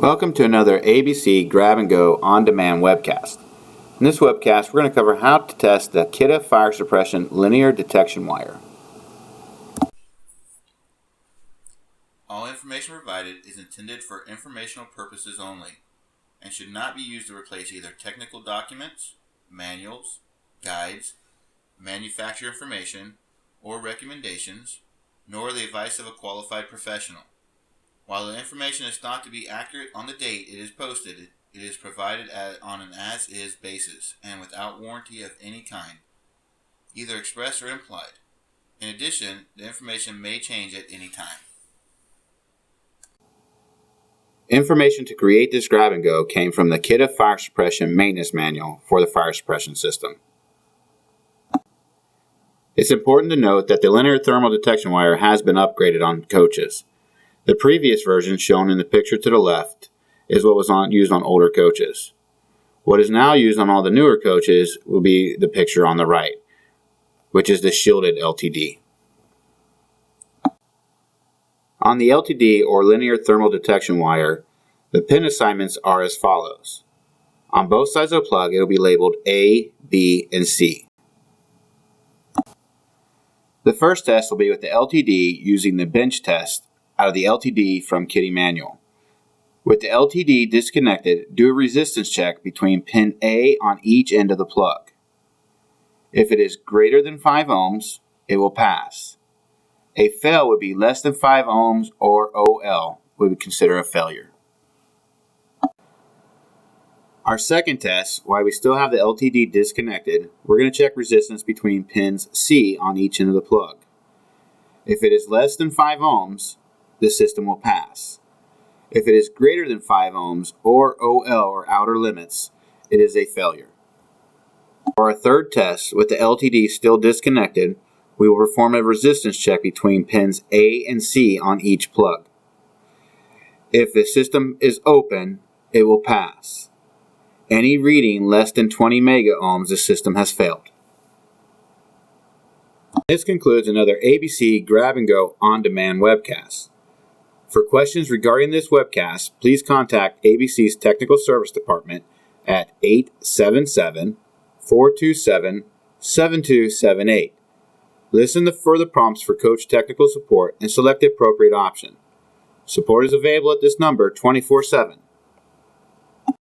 Welcome to another ABC Grab and Go on-demand webcast. In this webcast, we're going to cover how to test the Kidde fire suppression linear detection wire. All information provided is intended for informational purposes only and should not be used to replace either technical documents, manuals, guides, manufacturer information, or recommendations, nor the advice of a qualified professional. While the information is thought to be accurate on the date it is posted, it is provided on an as-is basis and without warranty of any kind, either express or implied. In addition, the information may change at any time. Information to create this grab and go came from the Kidde Fire Suppression Maintenance Manual for the fire suppression system. It's important to note that the linear thermal detection wire has been upgraded on coaches. The previous version, shown in the picture to the left, is what was used on older coaches. What is now used on all the newer coaches will be the picture on the right, which is the shielded LTD. On the LTD, or linear thermal detection wire, the pin assignments are as follows. On both sides of the plug, it will be labeled A, B, and C. The first test will be with the LTD using the bench test out of the LTD from Kidde Manual. With the LTD disconnected, do a resistance check between pin A on each end of the plug. If it is greater than 5 ohms, it will pass. A fail would be less than 5 ohms, or OL, we would consider a failure. Our second test, while we still have the LTD disconnected, we're going to check resistance between pins C on each end of the plug. If it is less than 5 ohms, the system will pass. If it is greater than 5 ohms, or OL, or outer limits, it is a failure. For our third test, with the LTD still disconnected, we will perform a resistance check between pins A and C on each plug. If the system is open, it will pass. Any reading less than 20 mega ohms, the system has failed. This concludes another ABC Grab and Go on-demand webcast. For questions regarding this webcast, please contact ABC's Technical Service Department at 877-427-7278. Listen for the prompts for Coach Technical Support and select the appropriate option. Support is available at this number 24/7.